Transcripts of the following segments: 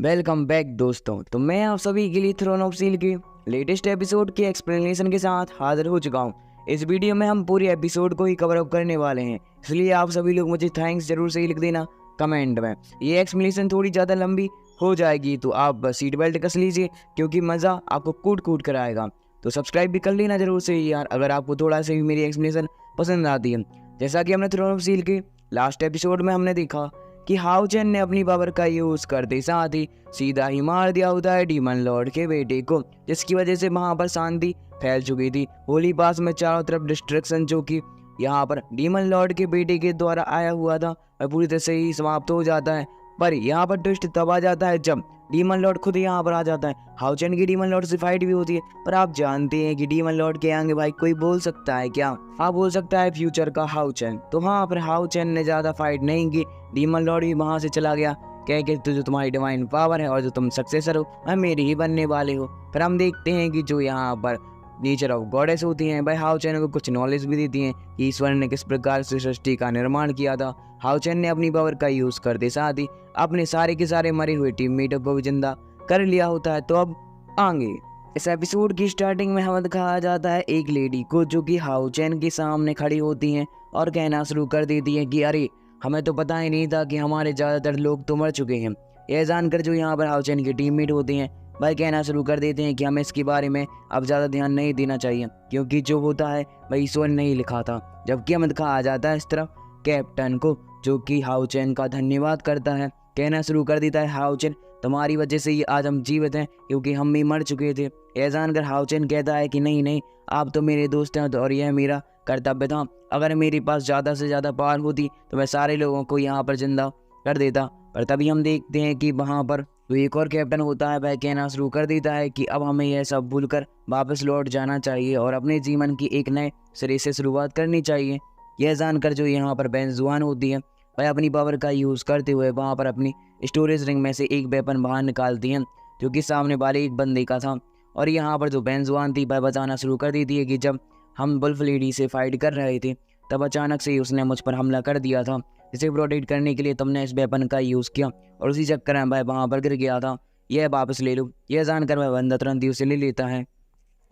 Welcome back दोस्तों। तो मैं आप सभी के लिए थ्रोन ऑफ सील के लेटेस्ट एपिसोड के एक्सप्लेनेशन के साथ हाजिर हो चुका हूं। इस वीडियो में हम पूरे एपिसोड को ही कवर अप करने वाले हैं, इसलिए आप सभी लोग मुझे थैंक्स जरूर से ही लिख देना कमेंट में। ये एक्सप्लेनेशन थोड़ी ज़्यादा लंबी हो जाएगी तो आप सीट बेल्ट कस लीजिए, क्योंकि मज़ा आपको कूट कूट कर आएगा। तो सब्सक्राइब भी कर लेना जरूर से यार, अगर आपको थोड़ा सा भी मेरी एक्सप्लेनेशन पसंद आती है। जैसा कि हमने थ्रोन ऑफ सील के लास्ट एपिसोड में हमने देखा कि हाउ चैन ने अपनी पावर का यूज करते साथ ही सीधा ही मार दिया होता है डीमन लॉर्ड के बेटे को, जिसकी वजह से वहां पर शांति फैल चुकी थी। होली पास में चारों तरफ डिस्ट्रक्शन जो कि यहाँ पर डीमन लॉर्ड के बेटे के द्वारा आया हुआ था वह पूरी तरह से ही समाप्त हो जाता है। पर यहाँ पर ट्विस्ट तब आ जाता है जब डीमन लॉर्ड खुद यहाँ पर आ जाता है। हाउ चैन की डीमन लॉर्ड से फाइट भी होती है, पर आप जानते हैं कि डीमन लॉर्ड के आगे भाई कोई बोल सकता है क्या? हाँ, बोल सकता है फ्यूचर का हाउ चैन। तो हाँ, पर हाउ चैन ने ज्यादा फाइट नहीं की, डीमन लॉर्ड भी वहां से चला गया, कह के जो तुम्हारी डिवाइन पावर है और जो तुम सक्सेसर हो वह मेरी ही बनने वाले हो। फिर हम देखते हैं कि जो यहाँ पर नेचर ऑफ गॉडेस होती हैं भाई, हाउ चैन को कुछ नॉलेज भी देती हैं कि ईश्वर ने किस प्रकार से सृष्टि का निर्माण किया था। हाउ चैन ने अपनी पावर का यूज करते साथ ही अपने सारे के सारे मरे हुए टीममेटों को भी जिंदा कर लिया होता है। तो अब आगे इस एपिसोड की स्टार्टिंग में हमें दिखाया जाता है एक लेडी को जो कि हाउ चैन के सामने खड़ी होती हैं और कहना शुरू कर देती हैं कि अरे, हमें तो पता ही नहीं था कि हमारे ज़्यादातर लोग तो मर चुके हैं। यह जानकर जो यहाँ पर हाउ चैन के टीममेट होते हैं भाई कहना शुरू कर देते हैं कि हमें इसके बारे में अब ज़्यादा ध्यान नहीं देना चाहिए, क्योंकि जो होता है भाई ईश्वर ने नहीं लिखा था। जबकि हमें दिखाया जाता है इस तरफ कैप्टन को जो कि हाउ चैन का धन्यवाद करता है, कहना शुरू कर देता है हाउ चैन तुम्हारी वजह से ही आज हम जीवित हैं, क्योंकि हम भी मर चुके थे। यह जानकर हाउ चैन कहता है कि नहीं नहीं, आप तो मेरे दोस्त हैं और यह मेरा कर्तव्य था। अगर मेरे पास ज़्यादा से ज़्यादा पावर होती तो मैं सारे लोगों को यहाँ पर जिंदा कर देता। पर तभी हम देखते हैं कि वहाँ पर जो एक और कैप्टन होता है वह कहना शुरू कर देता है कि अब हमें यह सब भूलकर वापस लौट जाना चाहिए और अपने जीवन की एक नए सिरे से शुरुआत करनी चाहिए। यह जानकर जो यहाँ पर बेंजुआन होती है वह अपनी पावर का यूज़ करते हुए वहाँ पर अपनी स्टोरेज रिंग में से एक वेपन बाहर निकालती हैं जो कि सामने वाले एक बंदे का था। और यहाँ पर जो बेंजुआन थी वह बताना शुरू कर देती है कि जब हम वुल्फ लेडी से फाइट कर रहे थे तब अचानक से ही उसने मुझ पर हमला कर दिया था, जिसे प्रोटेक्ट करने के लिए तुमने इस वेपन का यूज़ किया और उसी चक्कर में भाई वहाँ पर गिर गया था। यह वापस ले लो। यह जानकर वह बंदा तुरंत ही उसे ले लेता है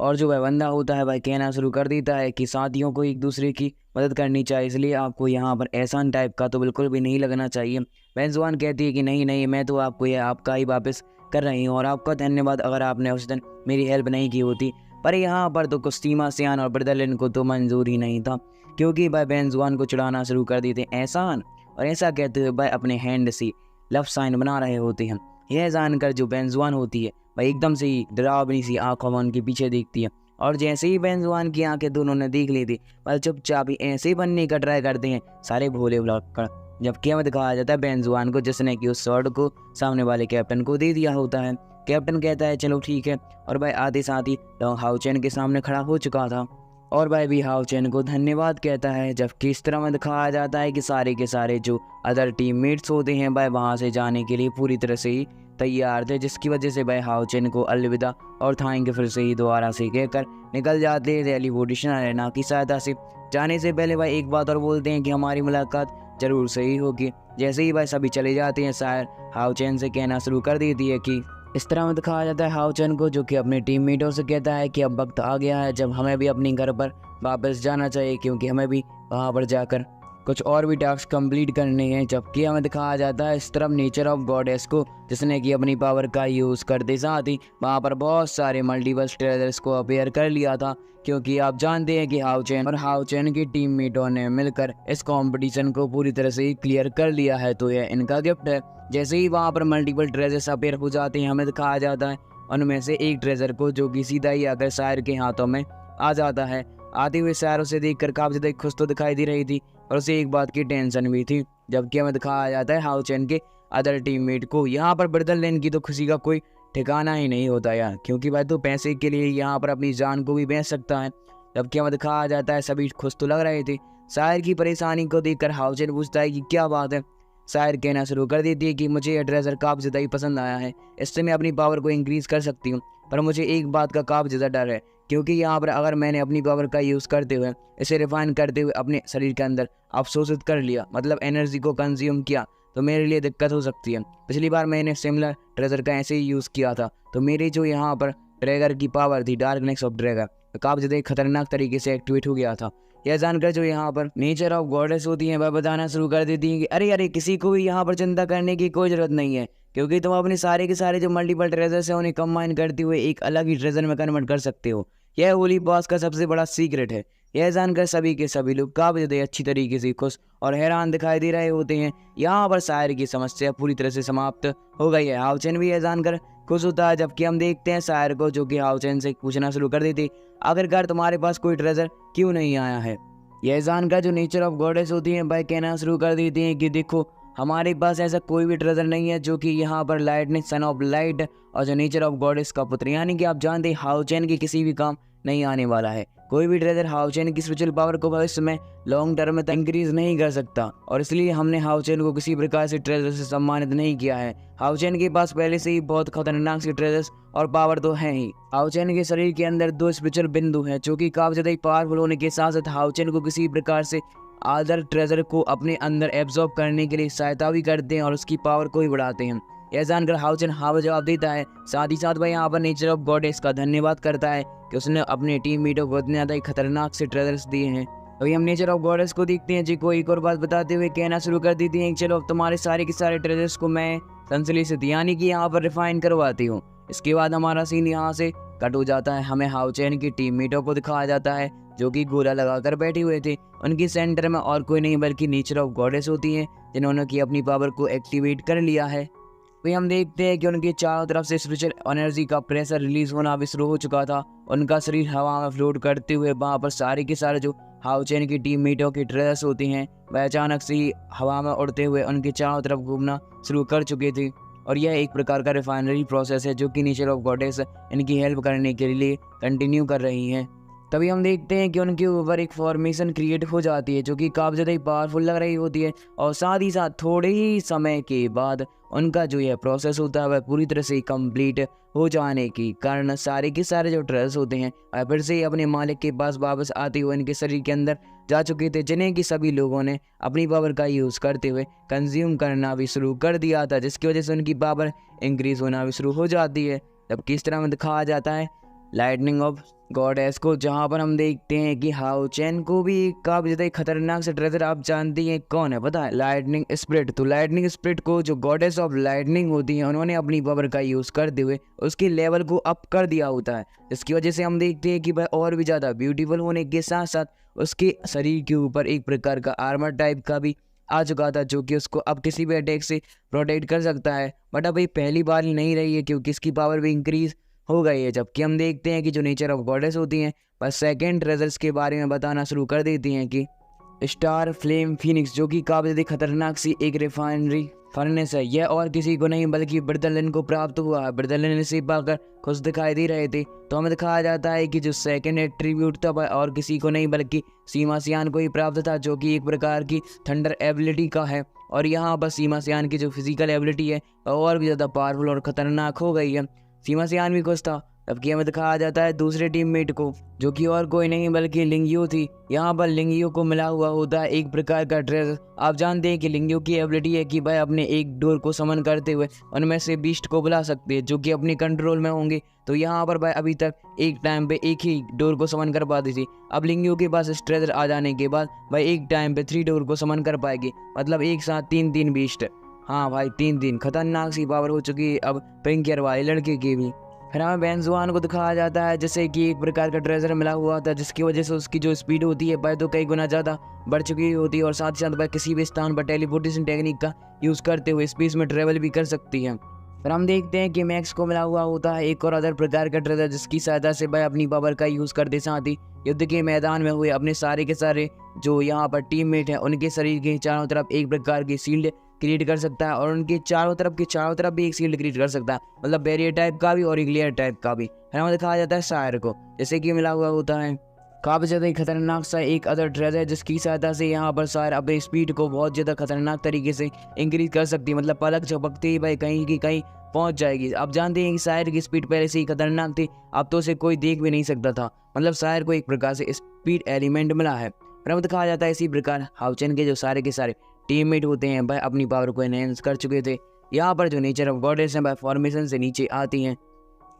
और जो वह बंदा होता है भाई कहना शुरू कर देता है कि साथियों को एक दूसरे की मदद करनी चाहिए, इसलिए आपको यहाँ पर एहसान टाइप का तो बिल्कुल भी नहीं लगना चाहिए। बेंजुआन कहती है कि नहीं नहीं, मैं तो आपको यह आपका ही वापस कर रही हूँ और आपका धन्यवाद, अगर आपने उस दिन मेरी हेल्प नहीं की होती। पर यहाँ पर तो कुस्तीमा सियान और ब्रदरलिन को तो मंजूर ही नहीं था, क्योंकि भाई बेंजुआन को चढ़ाना शुरू कर देते एहसान और ऐसा कहते हुए भाई अपने हैंड से लव साइन बना रहे होते हैं। यह जानकर जो बेंजुआन होती है भाई एकदम से ही डरावनी सी आंखों में उनके पीछे देखती है और जैसे ही बेंजुआन की आंखें दोनों ने देख ली थी भाई चुपचाप ही ऐसे ही बनने का ट्राई करते हैं सारे भोले भुलक्कड़। जबकि हमें दिखाया जाता है बेंजुआन को जिसने कि उस स्वॉर्ड को सामने वाले कैप्टन को दे दिया होता है। कैप्टन कहता है चलो ठीक है, और भाई आधे साथ ही हाउ चैन के सामने खड़ा हो चुका था और भाई भी हाउ चैन को धन्यवाद कहता है। जबकि इस तरह में दिखाया जाता है कि सारे के सारे जो अदर टीममेट्स होते हैं भाई वहाँ से जाने के लिए पूरी तरह से ही तैयार थे, जिसकी वजह से भाई हाउ चैन को अलविदा और थैंक फिर से ही दोबारा से कहकर निकल जाते हैं टेलीपोर्टेशन अरेना की सहायता से। जाने से पहले भाई एक बात और बोलते हैं कि हमारी मुलाकात जरूर सही होगी। जैसे ही भाई सभी चले जाते हैं शायर हाउ चैन से कहना शुरू कर देती है कि इस तरह में दिखाया जाता है हाउ चैन को जो कि अपने टीममेटों से कहता है कि अब वक्त आ गया है जब हमें भी अपने घर पर वापस जाना चाहिए, क्योंकि हमें भी वहाँ पर जाकर कुछ और भी टास्क कंप्लीट करने हैं। जबकि हमें दिखाया जाता है इस तरफ नेचर ऑफ गॉडेस को जिसने कि अपनी पावर का यूज़ करते साथ ही वहाँ पर बहुत सारे मल्टीवर्स ट्रेजर्स को अपेयर कर लिया था, क्योंकि आप जानते हैं कि हाउ चैन और हाउ चैन की टीममेटों ने मिलकर इस कंपटीशन को पूरी तरह से क्लियर कर लिया है, तो यह इनका गिफ्ट है। जैसे ही वहाँ पर मल्टीपल ट्रेजर्स अपेयर हो जाते हैं हमें दिखाया जाता है उनमें से एक ट्रेजर को जो कि सीधा ही आकर शायर के हाथों में आ जाता है। आते हुए शायर उसे देखकर काफी ज़्यादा खुश तो दिखाई दे रही थी और उसे एक बात की टेंशन भी थी। जबकि हमें दिखाया जाता है हाउ चैन के अदर टीममेट को। यहाँ पर ब्रदरलैंड की तो खुशी का कोई ठिकाना ही नहीं होता यार, क्योंकि भाई तो पैसे के लिए यहाँ पर अपनी जान को भी बेच सकता है। जबकि हमें दिखाया जाता है सभी खुश तो लग रहे थे। शायर की परेशानी को देखकर हाउ चैन पूछता है कि क्या बात है। शायर कहना शुरू कर देती है कि मुझे यह ट्रेजर काफ़ी ज़्यादा ही पसंद आया है, इससे मैं अपनी पावर को इंक्रीज़ कर सकती हूँ, पर मुझे एक बात का काफ़ी ज़्यादा डर है, क्योंकि यहाँ पर अगर मैंने अपनी पावर का यूज़ करते हुए इसे रिफाइन करते हुए अपने शरीर के अंदर अवशोषित कर लिया, मतलब एनर्जी को कंज्यूम किया, तो मेरे लिए दिक्कत हो सकती है। पिछली बार मैंने सिमिलर ट्रेजर का ऐसे ही यूज़ किया था, तो मेरी जो यहाँ पर ट्रैगर की पावर थी डार्कनेस ऑफ ड्रैगर काफ़ी ज़्यादा खतरनाक तरीके से एक्टिवेट हो गया था। यह जानकर जो यहाँ पर नेचर ऑफ गॉडेस होती हैं वह बताना शुरू कर देती हैं कि अरे अरे किसी को भी यहाँ पर चिंता करने की कोई ज़रूरत नहीं है, क्योंकि तुम अपने सारे के सारे जो मल्टीपल ट्रेजर्स हैं उन्हें कंबाइन करते हुए एक अलग ही ट्रेजर में कन्वर्ट कर सकते हो। यह होली बॉस का सबसे बड़ा सीक्रेट है। यह जानकर सभी के सभी लोग काफ़ी ज़्यादा अच्छी तरीके से खुश और हैरान दिखाई दे रहे होते हैं। यहाँ पर शायर की समस्या पूरी तरह से समाप्त हो गई है। हाओ चेन भी यह जानकर खुश होता है, जबकि हम देखते हैं शायर को जो कि हाओ चेन से पूछना शुरू कर देती आखिरकार तुम्हारे पास कोई ट्रेजर क्यों नहीं आया है। यह जानकर जो नेचर ऑफ गॉडेस होती हैं वह कहना शुरू कर देती हैं कि देखो हमारे पास ऐसा कोई भी ट्रेजर नहीं है जो कि यहाँ पर लाइटनिंग सन ऑफ लाइट और जो नेचर ऑफ गॉडेस का पुत्र, यानी कि आप जानते हैं हाओ चेन के किसी भी काम नहीं आने वाला है। कोई भी ट्रेजर हाओ चेन की स्पिरिचुअल पावर को भविष्य में लॉन्ग टर्म में इंक्रीज नहीं कर सकता, और इसलिए हमने हाओ चेन को किसी प्रकार से ट्रेजर से सम्मानित नहीं किया है। हाओ चेन के पास पहले से ही बहुत खतरनाक से ट्रेजर्स और पावर तो हैं ही। हाओ चेन के शरीर के अंदर 2 स्पिरिचुअल बिंदु हैं जो कि काफी ज्यादा पावरफुल होने के साथ साथ हाओ चेन को किसी प्रकार से अदर ट्रेजर को अपने अंदर एब्जॉर्ब करने के लिए सहायता भी करते हैं और उसकी पावर को भी बढ़ाते हैं। यह जानकर हाओ चेन हाँ जवाब देता है, साथ ही साथ वह यहाँ पर नेचर ऑफ गॉडेस का धन्यवाद करता है कि उसने अपने टीम मीटों को इतने ज़्यादा खतरनाक से ट्रेजर्स दिए हैं। अभी हम नेचर ऑफ गॉडेस को देखते हैं जी को एक और बात बताते हुए कहना शुरू कर देती हैं, चलो अब तुम्हारे सारे के सारे ट्रेजर्स को मैं संश्लेषित यानी कि यहाँ पर रिफाइन करवाती हूँ। इसके बाद हमारा सीन यहाँ से कट हो जाता है। हमें हाओ चेन की टीम मीटों को दिखाया जाता है जो कि गोला लगाकर बैठे हुए थे। उनके सेंटर में और कोई नहीं बल्कि नेचर ऑफ गॉडेस होती हैं जिन्होंने की अपनी पावर को एक्टिवेट कर लिया है। वही हम देखते हैं कि उनके चारों तरफ से स्पिरिचुअल एनर्जी का प्रेशर रिलीज होना भी शुरू हो चुका था। उनका शरीर हवा में फ्लोट करते हुए वहाँ पर सारे के सारे जो हाओ चेन की टीम मीटों की ट्रेजर्स होती हैं वह अचानक से ही हवा में उड़ते हुए उनके चारों तरफ घूमना शुरू कर चुके थे। और यह एक प्रकार का रिफाइनरी प्रोसेस है जो कि नेचर ऑफ गॉडेस इनकी हेल्प करने के लिए कंटिन्यू कर रही हैं। तभी हम देखते हैं कि उनके ऊपर एक फॉर्मेशन क्रिएट हो जाती है जो कि काफ़ी ज़्यादा पावरफुल लग रही होती है, और साथ ही साथ थोड़े ही समय के बाद उनका जो यह प्रोसेस होता है वह पूरी तरह से कंप्लीट हो जाने के कारण सारे के सारे जो ट्रेजर्स होते हैं वह फिर से अपने मालिक के पास वापस आते हुए इनके शरीर के अंदर जा चुके थे, जिन्हें कि सभी लोगों ने अपनी पावर का यूज़ करते हुए कंज्यूम करना भी शुरू कर दिया था, जिसकी वजह से उनकी पावर इंक्रीज होना भी शुरू हो जाती है। तब किस तरह में दिखाया जाता है लाइटनिंग ऑफ गॉडेस को, जहाँ पर हम देखते हैं कि हाओ चेन को भी काफ़ी ज़्यादा खतरनाक से ट्रेजर आप जानती हैं कौन है, पता है? Lightning spirit. तो लाइटनिंग स्पिरिट को जो गॉडेस ऑफ लाइटनिंग होती हैं उन्होंने अपनी पावर का यूज़ करते हुए उसके लेवल को अप कर दिया होता है, जिसकी वजह से हम देखते हैं कि वह और भी ज़्यादा ब्यूटीफुल होने के साथ साथ उसके शरीर के ऊपर एक प्रकार का आर्मर टाइप का भी आ चुका था जो कि उसको अब किसी भी अटैक से प्रोटेक्ट कर सकता है। बट अब ये पहली बार नहीं रही है क्योंकि इसकी पावर भी इंक्रीज हो गई है। जबकि हम देखते हैं कि जो नेचर ऑफ गॉडेस होती हैं बस सेकेंड ट्रेजर्स के बारे में बताना शुरू कर देती हैं कि स्टार फ्लेम फिनिक्स जो कि काफ़ी ज़्यादा खतरनाक सी एक रिफाइनरी फर्नेस है। यह और किसी को नहीं बल्कि ब्रदरलिन को प्राप्त हुआ है। ब्रदरलिन इसे पाकर खुश दिखाई दे रहे थे, तो हमें दिखाया जाता है कि जो सेकंड एट्रीब्यूट था वह और किसी को नहीं बल्कि सीमा सियान को ही प्राप्त था, जो कि एक प्रकार की थंडर एबिलिटी का है। और यहाँ पर सीमा सियान की जो फिजिकल एबिलिटी है वह और भी ज़्यादा पावरफुल और ख़तरनाक हो गई है। सीमा सियान भी खुश था। जबकि हमें दिखाया जाता है दूसरे टीममेट को जो कि और कोई नहीं बल्कि लिंगियो थी। यहाँ पर लिंगियो को मिला हुआ होता है एक प्रकार का ट्रेजर। आप जानते हैं कि लिंगियो की एबिलिटी है कि वह अपने एक डोर को समन करते हुए उनमें से बीस्ट को बुला सकते हैं जो कि अपने कंट्रोल में होंगे। तो यहाँ पर वह अभी तक एक टाइम पे एक ही डोर को समन कर पाती थी। अब लिंगियो के पास इस ट्रेजर आ जाने के बाद वह एक टाइम पे 3 डोर को समन कर पाएगी, मतलब एक साथ 3 बीस्ट। हाँ भाई 3 खतरनाक सी पावर हो चुकी है अब पिंक ईयर वाले लड़के की भी। फिर हमें बेंजुआन को दिखाया जाता है जैसे कि एक प्रकार का ट्रेजर मिला हुआ था जिसकी वजह से उसकी जो स्पीड होती है वह तो कई गुना ज़्यादा बढ़ चुकी होती है, और साथ ही साथ वह किसी भी स्थान पर टेलीपोर्टेशन टेक्निक का यूज़ करते हुए स्पेस में ट्रेवल भी कर सकती है। फिर हम देखते हैं कि मैक्स को मिला हुआ होता है एक और अदर प्रकार का ट्रेजर जिसकी सहायता से वह अपनी पावर का यूज़ करते साथ ही युद्ध के मैदान में हुए अपने सारे के सारे जो यहाँ पर टीममेट हैं उनके शरीर के चारों तरफ एक प्रकार की शील्ड क्रिएट कर सकता है, और उनके चारों तरफ भी एक शील्ड क्रिएट कर सकता है, मतलब बैरियर टाइप का भी और एक लेयर टाइप का भी। फिर हमें दिखाया जाता है शायर को जैसे कि मिला हुआ होता है काफ़ी ज़्यादा खतरनाक सा एक अदर ट्रेजर जिसकी सहायता से यहाँ पर शायर अपने स्पीड को बहुत ज़्यादा खतरनाक तरीके से इंक्रीज कर सकती है, मतलब पलक झपकते ही भाई कहीं की कहीं पहुँच जाएगी। आप जानते हैं कि शायर की स्पीड पहले से ही खतरनाक थी, अब तो उसे कोई देख भी नहीं सकता था, मतलब शायर को एक प्रकार से स्पीड एलिमेंट मिला है। फिर हमें दिखाया जाता है इसी प्रकार हाओ चेन के जो सारे के सारे टीममेट होते हैं वह अपनी पावर को एनहेंस कर चुके थे। यहाँ पर जो नेचर ऑफ गॉडेस हैं वह फॉर्मेशन से नीचे आती हैं।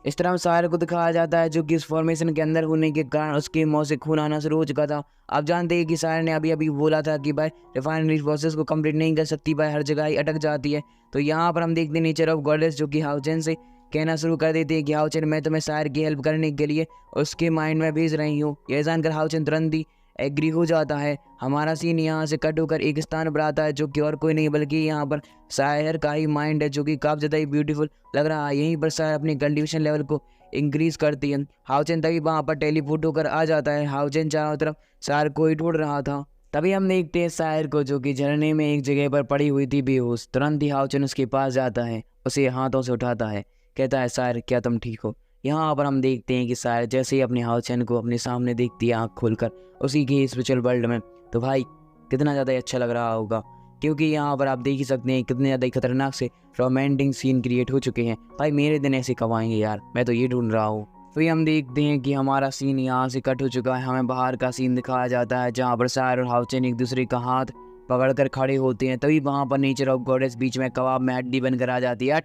इस तरह सायर को दिखाया जाता है जो कि इस फॉर्मेशन के अंदर होने के कारण उसके मुंह से खून आना शुरू हो चुका था। आप जानते हैं कि सायर ने अभी अभी बोला था कि भाई रिफाइनरी प्रोसेस को कंप्लीट नहीं कर सकती, भाई हर जगह ही अटक जाती है। तो यहाँ पर हम देखते हैं नेचर ऑफ गॉडेस जो कि हाउचेन से कहना शुरू कर देते हैं कि हाउचेन मैं तुम्हें सायर की हेल्प करने के लिए उसके माइंड में भेज रही हूँ। यह जानकर हाउचेन तुरंत ही एग्री हो जाता है। हमारा सीन यहाँ से कट होकर एक स्थान पर आता है जो कि और कोई नहीं बल्कि यहाँ पर सायर का ही माइंड है जो कि काफ़ी ज़्यादा ही ब्यूटीफुल लग रहा है। यहीं पर सायर अपनी कल्टिवेशन लेवल को इंक्रीज करती है। हाउचेन तभी वहाँ पर टेलीपोर्ट होकर आ जाता है। हाउचेन चारों तरफ सायर को ही ढूंढ रहा था। तभी हम देखते हैं सायर को जो कि झरने में एक जगह पर पड़ी हुई थी बेहोश। तुरंत ही हाउचेन उसके पास जाता है, उसे हाथों से उठाता है, कहता है सायर क्या तुम ठीक हो। यहाँ पर हम देखते हैं कि सायर जैसे ही अपने हाउचेन को अपने सामने देखती है आँख खोलकर उसी के स्पिरिचुअल वर्ल्ड में, तो भाई कितना ज़्यादा अच्छा लग रहा होगा, क्योंकि यहाँ पर आप देख ही सकते हैं कितने ज़्यादा खतरनाक से रोमांटिक सीन क्रिएट हो चुके हैं। भाई मेरे दिन ऐसे कब आएंगे यार, मैं तो ये ढूंढ रहा हूँ। फिर हम देखते हैं कि हमारा सीन यहाँ से कट हो चुका है। हमें बाहर का सीन दिखाया जाता है जहाँ पर सायर और हाउचेन एक दूसरे का हाथ पकड़कर खड़े होते हैं। तभी वहाँ पर नेचर ऑफ गॉडेस बीच में कबाब में हड्डी बनकर आ जाती है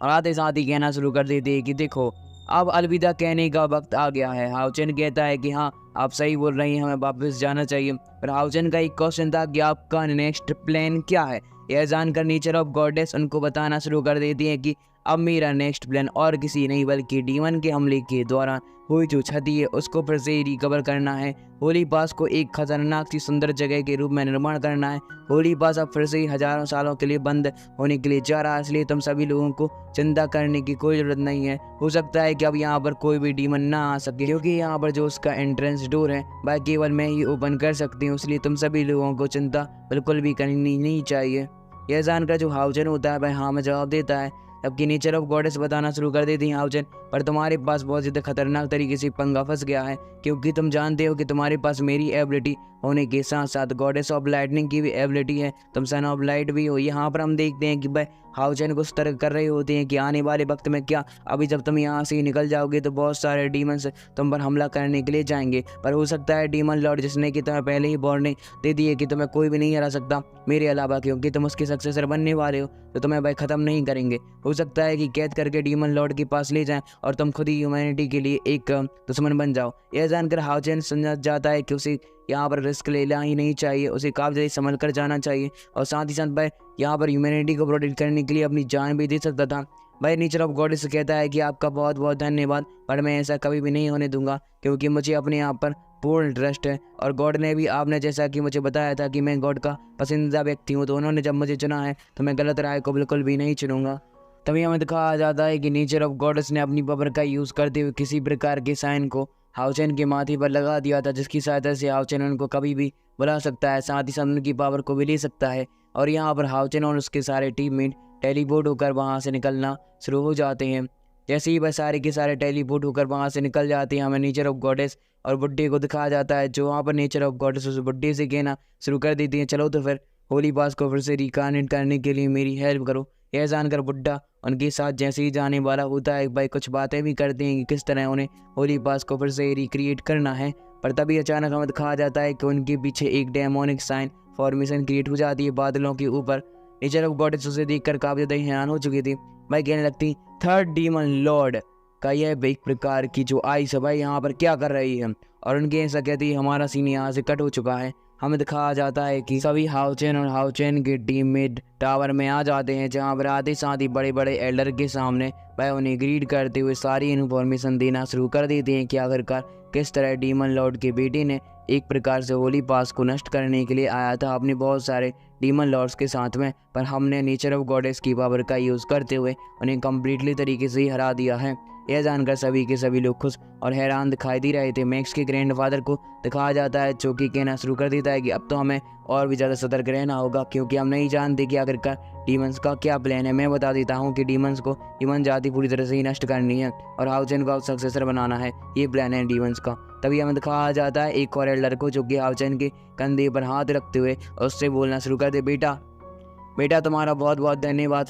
और आते साथ ही कहना शुरू कर देती है कि देखो अब अलविदा कहने का वक्त आ गया है। हाउचेन कहता है कि हाँ आप सही बोल रही हैं, हमें वापस जाना चाहिए। पर हाउचेन का एक क्वेश्चन था कि आपका नेक्स्ट प्लान क्या है। यह जानकर नेचर ऑफ गॉडेस उनको बताना शुरू कर देती है कि अब मेरा नेक्स्ट प्लान और किसी नहीं बल्कि डीमन के हमले के दौरान हुई जो क्षति है उसको फिर से रिकवर करना है। होली पास को एक खतरनाक सी सुंदर जगह के रूप में निर्माण करना है। होली पास अब फिर से हजारों सालों के लिए बंद होने के लिए जा रहा है, इसलिए तुम सभी लोगों को चिंता करने की कोई जरूरत नहीं है। हो सकता है कि अब यहाँ पर कोई भी डीमन ना आ सके, क्योंकि यहाँ पर जो उसका एंट्रेंस डोर है वह केवल मैं ही ओपन कर सकती हूँ, इसलिए तुम सभी लोगों को चिंता बिल्कुल भी करनी नहीं चाहिए। यह जानकर जो हाउचेन होता है वह हाँ में जवाब देता है। जबकि नेचर ऑफ गॉडेस बताना शुरू कर देती हैं हाउचेन पर तुम्हारे पास बहुत ज़्यादा खतरनाक तरीके से पंगा फंस गया है, क्योंकि तुम जानते हो कि तुम्हारे पास मेरी एबिलिटी होने के साथ साथ गॉडेस ऑफ लाइटनिंग की भी एबिलिटी है, तुम सन ऑफ लाइट भी हो। यहाँ पर हम देखते हैं कि भाई हाउचेन को सतर्क कर रहे होते हैं कि आने वाले वक्त में क्या, अभी जब तुम यहाँ से निकल जाओगे तो बहुत सारे डीमंस तुम पर हमला करने के लिए जाएंगे। पर हो सकता है डीमन लॉर्ड जिसने कि तुम्हें पहले ही वार्निंग दे दी है कि तुम्हें कोई भी नहीं हरा सकता मेरे अलावा, क्योंकि तुम उसके सक्सेसर बनने वाले हो, तो तुम्हें भाई ख़त्म नहीं करेंगे। हो सकता है कि कैद करके डीमन लॉर्ड के पास ले जाएं और तुम खुद ही ह्यूमैनिटी के लिए एक दुश्मन बन जाओ। यह जानकर हाउचेन समझ जाता है कि उसे यहाँ पर रिस्क लेना ही नहीं चाहिए, उसे काफ़ी ज़्यादा संभल कर जाना चाहिए और साथ ही साथ भाई यहाँ पर ह्यूमैनिटी को प्रोटेक्ट करने के लिए अपनी जान भी दे सकता था। भाई नेचर ऑफ गॉडेस कहता है कि आपका बहुत बहुत धन्यवाद, पर मैं ऐसा कभी भी नहीं होने दूंगा, क्योंकि मुझे अपने आप पर पूर्ण ट्रस्ट है और गॉड ने भी आपने जैसा कि मुझे बताया था कि मैं गॉड का पसंदीदा व्यक्ति हूँ, तो उन्होंने जब मुझे चुना है तो मैं गलत राय को बिल्कुल भी नहीं चुनूंगा। तभी हमें दिखाया जाता है कि नेचर ऑफ गॉडेस ने अपनी पावर का यूज़ करते हुए किसी प्रकार के साइन को हाउचेन के माथे पर लगा दिया था, जिसकी सहायता से हाउचेन उनको कभी भी बुला सकता है, साथ ही साथ उनकी पावर को भी ले सकता है। और यहाँ पर हाउचेन और उसके सारे टीममेट टेलीपोर्ट होकर वहाँ से निकलना शुरू हो जाते हैं। जैसे ही वह सारे के सारे टेलीपोर्ट होकर वहाँ से निकल जाते हैं, हमें नेचर ऑफ गॉडेस और बुड्ढे को दिखाया जाता है, जो वहाँ पर नेचर ऑफ गॉडेस उस बुड्ढे से कहना शुरू कर देती हैं, चलो तो फिर होली पास को फिर से रिकार्नेट करने के लिए मेरी हेल्प करो। यह जानकर बुड्ढा उनके साथ जैसे ही जाने वाला होता है भाई कुछ बातें भी करते हैं कि किस तरह उन्हें होली पास को फिर से रिक्रिएट करना है। पर तभी अचानक हमें दिखाया जाता है कि उनके पीछे एक डेमोनिक साइन फॉर्मेशन क्रिएट हो जाती है बादलों के ऊपर। नेचर ऑफ गॉडेस उसे देखकर काफ़ी ज़्यादा हैरान हो चुकी थी। भाई कहने लगती थर्ड डीमन लॉर्ड का यह एक प्रकार की जो आइस है भाई यहाँ पर क्या कर रही है, और उनके ऐसा कहती है हमारा सीन यहाँ से कट हो चुका है। हमें दिखाया जाता है कि सभी हाउचेन और हाउचेन के टीममेट टावर में आ जाते हैं, जहां पर आते साथ ही बड़े बड़े एल्डर के सामने वह उन्हें ग्रीड करते हुए सारी इन्फॉर्मेशन देना शुरू कर देते हैं कि आखिरकार किस तरह डीमन लॉर्ड के बेटे ने एक प्रकार से होली पास को नष्ट करने के लिए आया था अपने बहुत सारे डीमन लॉर्ड्स के साथ में, पर हमने नेचर ऑफ गॉडेस की पावर का यूज़ करते हुए उन्हें कम्प्लीटली तरीके से ही हरा दिया है। यह जानकर सभी के सभी लोग खुश और हैरान दिखाई दे रहे थे। मैक्स के ग्रैंडफादर को दिखाया जाता है, जो कि कहना शुरू कर देता है कि अब तो हमें और भी ज़्यादा सतर्क रहना होगा, क्योंकि हम नहीं जानते कि आखिरकार डीमंस का क्या प्लान है। मैं बता देता हूँ कि डीमंस को ह्यूमन जाति पूरी तरह से ही नष्ट करनी है और हाउचेन का सक्सेसर बनाना है, ये प्लान है डीमंस का। तभी हमें दिखाया जाता है एक और एल्डर को, जो कि हाउचेन के कंधे पर हाथ रखते हुए उससे बोलना शुरू कर दे, बेटा तुम्हारा बहुत बहुत धन्यवाद,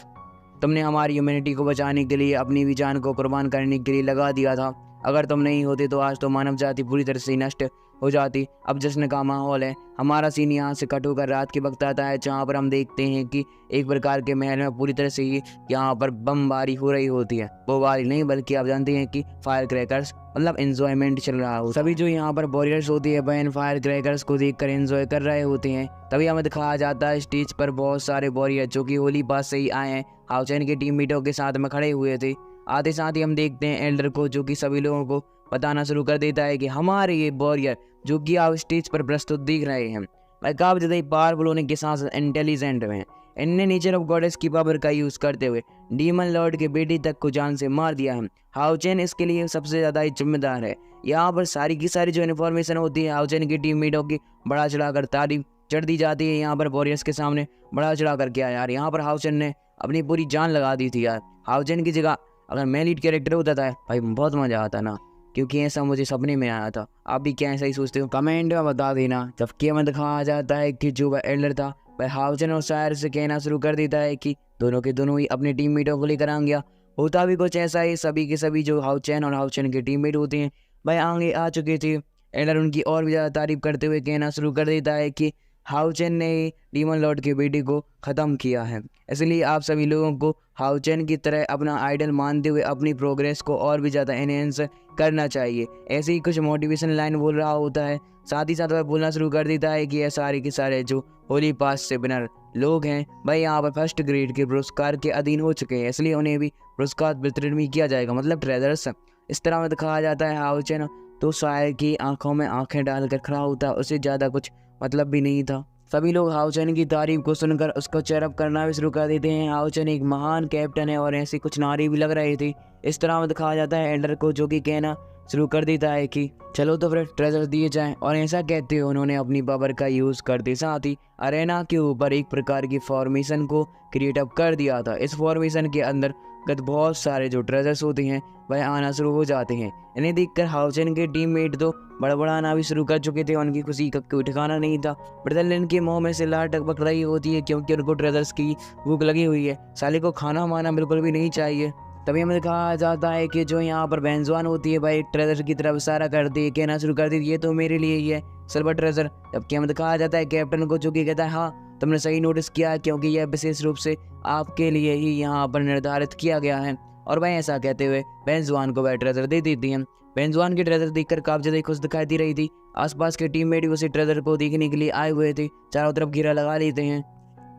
तुमने हमारी ह्यूमैनिटी को बचाने के लिए अपनी भी जान को कुर्बान करने के लिए लगा दिया था। अगर तुम नहीं होते तो आज तो मानव जाति पूरी तरह से नष्ट हो जाती। अब जश्न का माहौल है। हमारा सीन यहाँ से कट होकर रात के वक्त आता है, जहाँ पर हम देखते हैं कि एक प्रकार के महल में पूरी तरह से ही यहाँ पर बमबारी हो रही होती है। वो बारी नहीं, बल्कि आप जानते हैं कि फायर क्रैकर्स, मतलब एंजॉयमेंट चल रहा हो। सभी जो यहाँ पर वॉरियर्स होती है वह इन फायर क्रैकर्स को देखकर एंजॉय कर रहे होते हैं। तभी हमें दिखाया जाता है स्टेज पर बहुत सारे वॉरियर जो कि होली पास से ही आए हैं, हाउ चैन के टीममेटों के साथ में खड़े हुए थे। आते साथ ही हम देखते हैं एल्डर को, जो कि सभी लोगों को बताना शुरू कर देता है कि हमारे ये वॉरियर जो कि आप स्टेज पर प्रस्तुत दिख रहे हैं वह काफी ज्यादा पावरफुल होने के साथ इंटेलिजेंट हैं। इनने नेचर ऑफ गॉडेस की पावर का यूज करते हुए डीमन लॉर्ड के बेटी तक को जान से मार दिया है। हाउ चैन इसके लिए सबसे ज्यादा ही जिम्मेदार है। यहाँ पर सारी की सारी जो इन्फॉर्मेशन होती है हाउ चैन की टीममेटों की बढ़ा चढ़ाकर तारीफ चढ़ दी जाती है। यहाँ पर वॉरियर्स के सामने बढ़ा चढ़ा कर क्या यार, यहाँ पर हाउ चैन ने अपनी पूरी जान लगा दी थी यार। हाउ चैन की जगह अगर मैं लीड कैरेक्टर होता था भाई बहुत मजा आता ना, क्योंकि ऐसा मुझे सपने में आया था। आप भी क्या ऐसा ही सोचते हो? कमेंट में बता देना। जबकि हमें दिखाया जाता है कि जो वह एल्डर था वह हाउ चैन और शायर से कहना शुरू कर देता है कि दोनों के दोनों ही अपने टीममेटों को लेकर आ गया। होता भी कुछ ऐसा ही, सभी के सभी जो हाउ चैन और हाउ चैन के टीममेट होते हैं वह आगे आ चुके थे। एल्डर उनकी और भी ज़्यादा तारीफ करते हुए कहना शुरू कर देता है कि हाउ चैन ने डीमन लॉर्ड के बेटे को ख़त्म किया है, इसलिए आप सभी लोगों को हाउ चैन की तरह अपना आइडल मानते हुए अपनी प्रोग्रेस को और भी ज़्यादा एनहेंस करना चाहिए। ऐसे ही कुछ मोटिवेशन लाइन बोल रहा होता है। साथ ही साथ वह बोलना शुरू कर देता है कि ये सारे के सारे जो होली पास से विनर लोग हैं वह यहाँ पर फर्स्ट ग्रेड के पुरस्कार के अधीन हो चुके हैं, इसलिए उन्हें भी पुरस्कार वितरण भी किया जाएगा, मतलब ट्रेजर्स। इस तरह में दिखाया जाता है हाउ चैन तो शायर की आंखों में आंखें डालकर खड़ा होता, उससे ज़्यादा कुछ मतलब भी नहीं था। सभी लोग हाउ चैन की तारीफ को सुनकर उसको चेयरअप करना भी शुरू कर देते हैं। हाउ चैन एक महान कैप्टन है और ऐसी कुछ नारे भी लग रही थी। इस तरह में दिखाया जाता है एल्डर को, जो कि कहना शुरू कर देता है कि चलो तो फिर ट्रेजर दिए जाएं। और ऐसा कहते हुए उन्होंने अपनी पावर का यूज़ करते साथ ही अरेना के ऊपर एक प्रकार की फॉर्मेशन को क्रिएट अप कर दिया था। इस फॉर्मेशन के अंदर बहुत सारे जो ट्रेजर्स होते हैं वह आना शुरू हो जाते हैं। इन्हें देखकर हाउ चैन के टीममेट तो बड़बड़ाना भी शुरू कर चुके थे। उनकी खुशी का कोई ठिकाना नहीं था। ब्रदरलैंड के मुंह में से लार टपक रही होती है, क्योंकि उनको ट्रेजर्स की भूख लगी हुई है। साले को खाना वाना बिल्कुल भी नहीं चाहिए। तभी हमें दिखाया जाता है कि जो यहाँ पर बेंजवान होती है भाई ट्रेजर की तरफ इशारा करती है, कहना शुरू कर दी ये तो मेरे लिए ही है सिल्वर ट्रेजर। जबकि हमें दिखाया जाता है कैप्टन को, जो कि कहता है हाँ तुमने सही नोटिस किया है, क्योंकि यह विशेष रूप से आपके लिए ही यहाँ पर निर्धारित किया गया है। और वह ऐसा कहते हुए बेंजवान को वह ट्रेजर दे देती हैं। बेंजवान की ट्रेजर देखकर काफी ज्यादा खुश दिखाई दे रही थी। आसपास के टीममेट भी उसी ट्रेजर को देखने के लिए आए हुए थे, चारों तरफ घेरा लगा लेते हैं।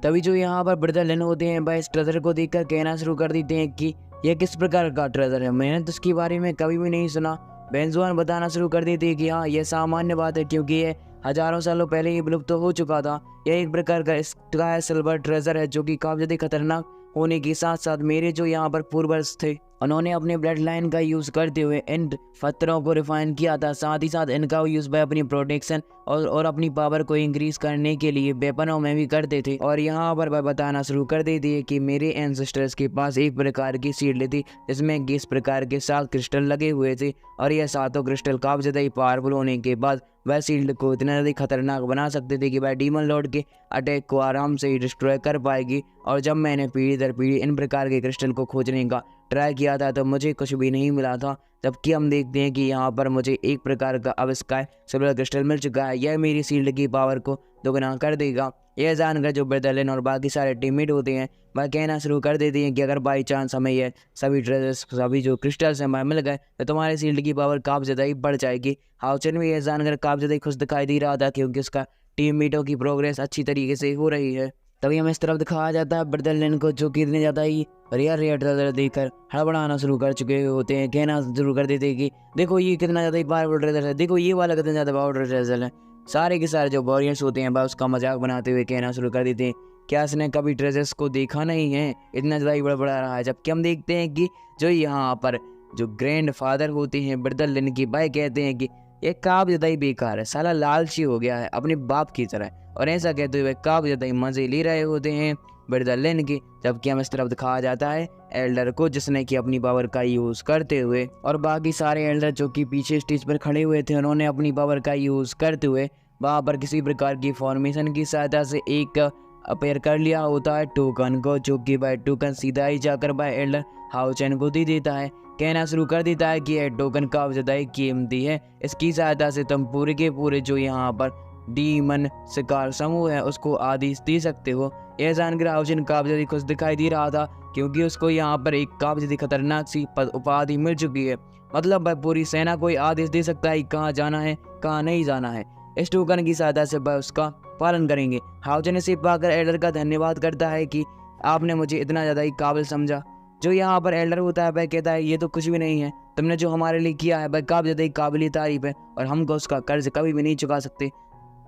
तभी जो यहाँ पर ब्रदरलैंड होते हैं वह इस ट्रेजर को देखकर कहना शुरू कर देते हैं कि यह किस प्रकार का ट्रेजर है, मैंने तो इसके बारे में कभी भी नहीं सुना। बेंजवान बताना शुरू कर देती है कि हाँ यह सामान्य बात है, क्योंकि यह हजारों सालों पहले ही विलुप्त हो चुका था। यह एक प्रकार का स्काई सिल्वर ट्रेजर है, जो कि काफी ज्यादा खतरनाक होने के साथ साथ मेरे जो यहाँ पर पूर्वज थे उन्होंने अपने ब्लड लाइन का यूज़ करते हुए इन पत्थरों को रिफाइन किया था। साथ ही साथ इनका यूज़ वह अपनी प्रोटेक्शन और अपनी पावर को इंक्रीज करने के लिए वेपनों में भी करते थे। और यहाँ पर वह बताना शुरू कर देती है कि मेरे एंसेस्टर्स के पास एक प्रकार की शील्ड थी जिसमें इस प्रकार के 7 क्रिस्टल लगे हुए थे, और यह 7 क्रिस्टल काफी ज़्यादा ही पावरफुल होने के बाद वह शील्ड को इतना ज़्यादा खतरनाक बना सकते थे कि वह डीमन लॉर्ड के अटैक को आराम से ही डिस्ट्रॉय कर पाएगी। और जब मैंने पीढ़ी दर पीढ़ी इन प्रकार के क्रिस्टल को खोजने का ट्राई किया था तो मुझे कुछ भी नहीं मिला था। जबकि हम देखते हैं कि यहाँ पर मुझे एक प्रकार का अब स्काई सिल्वर क्रिस्टल मिल चुका है। यह मेरी शील्ड की पावर को दोगुना कर देगा। यह जानकर जो ब्रदरलैंड और बाकी सारे टीममेट होते हैं वह कहना शुरू कर देते हैं कि अगर बाई चांस हमें यह सभी ट्रेजर्स सभी जो क्रिस्टल्स हैं मिल गए तो तुम्हारी शील्ड की पावर काफ़ी ज़्यादा ही बढ़ जाएगी। हाउ चैन भी यह जानकर काफ़ी ज़्यादा खुश दिखाई दे रहा था, क्योंकि उसका टीममेटों की प्रोग्रेस अच्छी तरीके से हो रही है। तभी हमें इस तरफ दिखाया जाता है ब्रदरलैंड को, जो कि इतने ज़्यादा ही रेयर ट्रेजर देखकर हड़बड़ाना शुरू कर चुके होते हैं। कहना शुरू कर देते हैं कि देखो ये कितना ज़्यादा ही पावरफुल ट्रेजर है, देखो ये वाला कितना ज़्यादा पावरफुल ट्रेजर है। सारे के सारे जो वॉरियर्स होते हैं बस उसका मजाक बनाते हुए कहना शुरू कर देते हैं क्या इसने कभी ट्रेजर्स को देखा नहीं है, इतना ज़्यादा ही बड़ा रहा है। जबकि हम देखते हैं कि जो यहाँ पर जो ग्रैंड फादर होते हैं ब्रदरलैंड की भाई कहते हैं कि ये काफ़ी ज़्यादा ही बेकार है, साला लालची हो गया है अपने बाप की तरह। और ऐसा कहते हुए काफ़ी ज़्यादा ही मज़े ले रहे होते हैं ब्रदरलैंड की। जबकि हम इस तरफ दिखाया जाता है एल्डर को, जिसने कि अपनी पावर का यूज़ करते हुए और बाकी सारे एल्डर जो कि पीछे स्टेज पर खड़े हुए थे उन्होंने अपनी पावर का यूज़ करते हुए वहाँ पर किसी प्रकार की फॉर्मेशन की सहायता से एक अपेयर कर लिया होता है टोकन को, जो कि भाई टोकन सीधा ही जाकर भाई एल्डर हाओ चैन को दे देता है। कहना शुरू कर देता है कि यह टोकन काफी ज़्यादा ही कीमती है, इसकी सहायता से तुम पूरे के पूरे जो यहाँ पर डीमन शिकार समूह है उसको आदेश दे सकते हो। यह जानकर हाओ चैन काफी ज़्यादा खुश दिखाई दे रहा था, क्योंकि उसको यहाँ पर एक काफी ज़्यादा खतरनाक सी उपाधि मिल चुकी है। मतलब भाई पूरी सेना को आदेश दे सकता है कहाँ जाना है कहाँ नहीं जाना है। इस टोकन की सहायता से वह उसका पालन करेंगे। हाओ चैन इसे पाकर एल्डर का धन्यवाद करता है कि आपने मुझे इतना ज़्यादा ही काबिल समझा। जो यहाँ पर एल्डर होता है वह कहता है ये तो कुछ भी नहीं है, तुमने जो हमारे लिए किया है वह काफ़ी ज़्यादा ही काबिल तारीफ है और हमको उसका कर्ज कभी भी नहीं चुका सकते।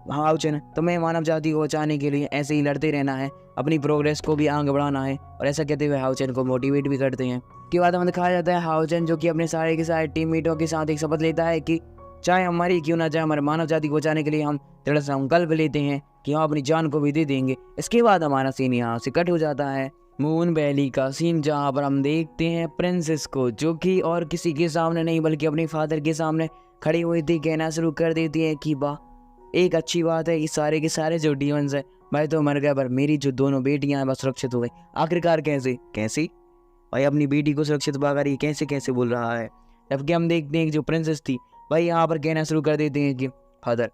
हाओ चैन, तुम्हें मानव जाति को बचाने के लिए ऐसे ही लड़ते रहना है, अपनी प्रोग्रेस को भी आगे बढ़ाना है। और ऐसा कहते हुए हाओ चैन को मोटिवेट भी करते हैं। के बाद हमें दिखाया जाता है हाओ चैन जो कि अपने सारे के सारे टीममेटों के साथ एक शपथ लेता है कि चाहे हमारी क्यों ना चाहे हमारे मानव जाति को बचाने के लिए हम दृढ़ संकल्प लेते हैं कि हम अपनी जान को भी दे देंगे। इसके बाद हमारा सीन यहाँ से कट हो जाता है मून वैली का सीन, जहाँ पर हम देखते हैं प्रिंसेस को, जो कि और किसी के सामने नहीं बल्कि अपने फादर के सामने खड़ी हुई थी। कहना शुरू कर देती है कि वाह, एक अच्छी बात है, ये सारे के सारे जो डीमंस है भाई तो मर गए, पर मेरी जो दोनों बेटियां हैं बस सुरक्षित हो गई। आखिरकार कैसे कैसे भाई अपनी बेटी को सुरक्षित पाकर ये कैसे कैसे बोल रहा है। जबकि हम देखते हैं कि जो प्रिंसेस थी भाई यहाँ पर कहना शुरू कर देते हैं कि फादर,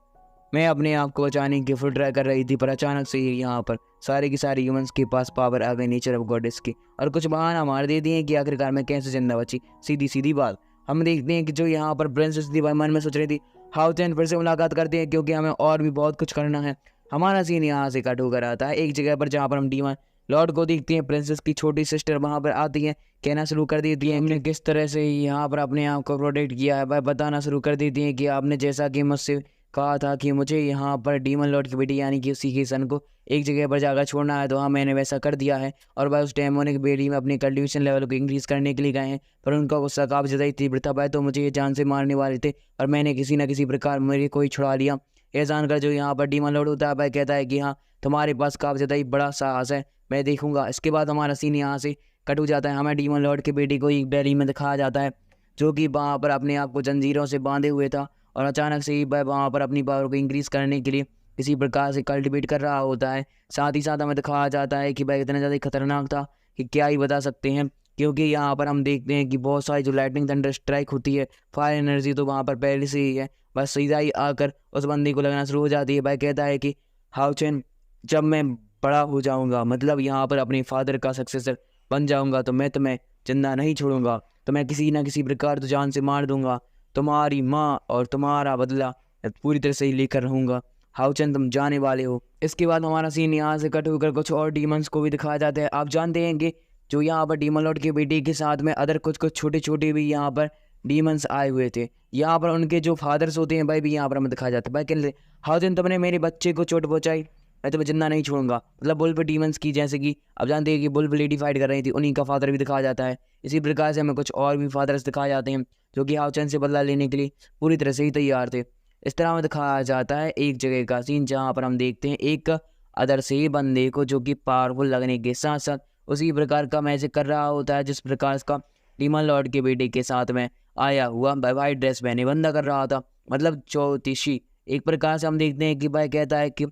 मैं अपने आप को बचाने की फुल ट्राई कर रही थी, पर अचानक से ही यहाँ पर सारे के सारे ह्यूमंस के पास पावर आ गई नेचर ऑफ गॉडेस की, और कुछ बहाना मार देती हैं कि आखिरकार मैं कैसे जिंदा बची। सीधी सीधी बात हम देखते हैं कि जो यहाँ पर प्रिंसेस थी भाई मन में सोच रही थी हाओ चैन फिर से मुलाकात करते हैं, क्योंकि हमें और भी बहुत कुछ करना है। हमारा सीन यहाँ से कट होकर आता है एक जगह पर जहाँ पर हम डीमन लॉर्ड को देखते हैं। प्रिंसेस की छोटी सिस्टर वहाँ पर आती है, कहना शुरू कर देती है हमने किस तरह से यहाँ पर अपने आप को प्रोटेक्ट किया है। भाई बताना शुरू कर देती है कि आपने जैसा कि मुझसे कहा था कि मुझे यहाँ पर डीमन लॉर्ड की बेटी यानी कि उसी के सन को एक जगह पर जाकर छोड़ना है, तो हाँ मैंने वैसा कर दिया है। और भाई उस टाइम उन्हें बेटी में अपनी कल्टिवेशन लेवल को इंक्रीज़ करने के लिए गए हैं, पर उनका गुस्सा काफ़ी ज़्यादा ही तीव्र था भाई, तो मुझे ये जान से मारने वाले थे और मैंने किसी न किसी प्रकार मेरे को ही छुड़ा लिया। यह जानकर जो यहाँ पर डीमन लॉर्ड होता है भाई कहता है कि हाँ तुम्हारे पास काफ़ी ज़्यादा ही बड़ा साहस है, मैं देखूंगा। इसके बाद हमारा सीन यहाँ से कट हो जाता है। हमें डीमन लॉर्ड के बेटी को एक डेयरी में दिखाया जाता है, जो कि वहाँ पर अपने आप को जंजीरों से बांधे हुए था और अचानक से ही वह वहाँ पर अपनी पावर को इंक्रीज़ करने के लिए किसी प्रकार से कल्टिवेट कर रहा होता है। साथ ही साथ हमें दिखाया जाता है कि वह इतना ज़्यादा खतरनाक था कि क्या ही बता सकते हैं, क्योंकि यहाँ पर हम देखते हैं कि बहुत सारी जो लाइटनिंग थंडर स्ट्राइक होती है, फायर एनर्जी तो वहाँ पर पहले से ही है, बस सीधा ही आकर उस बंदी को लगना शुरू हो जाती है। भाई कहता है कि हाओ चैन, जब मैं बड़ा हो जाऊँगा, मतलब यहाँ पर अपने फादर का सक्सेसर बन जाऊँगा, तो मैं तुम्हें जिंदा नहीं छोड़ूंगा, तो मैं किसी न किसी प्रकार तो जान से मार दूंगा, तुम्हारी माँ और तुम्हारा बदला पूरी तरह से ही लेकर रहूँगा। हाओ चैन तुम जाने वाले हो। इसके बाद हमारा सीन यहाँ से कट होकर कुछ और डीमंस को भी दिखाया जाता है। आप जानते हैं कि जो यहाँ पर डीमन लॉर्ड के बेटे के साथ में अदर कुछ कुछ छोटे छोटे भी यहाँ पर डीमंस आए हुए थे। यहाँ पर उनके जो फादर्स होते हैं भाई भी यहाँ पर हमें दिखाया जाता है। भाई कहते हाओ चैन तुमने मेरे बच्चे को चोट पहुँचाई, मैं तुम्हें जिंदा नहीं छोड़ूंगा। मतलब बुल्फ डीमंस की, जैसे कि आप जानते हैं कि बुल्फ लेडी फाइट कर रही थी, उन्हीं का फादर भी दिखाया जाता है। इसी प्रकार से हमें कुछ और भी फादर्स दिखाए जाते हैं जो कि हाओ चैन से बदला लेने के लिए पूरी तरह से ही तैयार थे। इस तरह हमें दिखाया जाता है एक जगह का सीन जहाँ पर हम देखते हैं एक अदर से बंदे को जो कि पावरफुल लगने के साथ साथ उसी प्रकार का मैजिक कर रहा होता है जिस प्रकार का डीमन लॉर्ड के बेटे के साथ में आया हुआ वाइट ड्रेस पहने बंदा कर रहा था, मतलब ज्योतिषी। एक प्रकार से हम देखते हैं कि भाई कहता है कि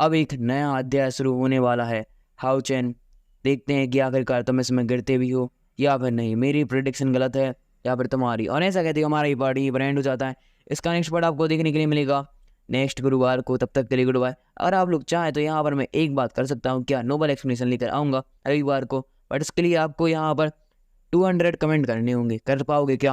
अब एक नया अध्याय शुरू होने वाला है। हाओ चैन, देखते हैं कि आखिरकार तुम इसमें गिरते भी हो या फिर नहीं, मेरी प्रेडिक्शन गलत है या फिर तुम्हारी। और ऐसा कहते हैं हमारा ये पार्ट ही ब्रांड हो जाता है। इसका नेक्स्ट पार्ट आपको देखने के लिए मिलेगा नेक्स्ट गुरुवार को। तब तक के लिए गुड बाय। अगर आप लोग चाहें तो यहाँ पर मैं एक बात कर सकता हूँ, क्या नोबल एक्सप्लेनेशन लेकर आऊँगा रविवार को, बट इसके लिए आपको यहाँ पर 200 कमेंट करने होंगे। कर पाओगे क्या?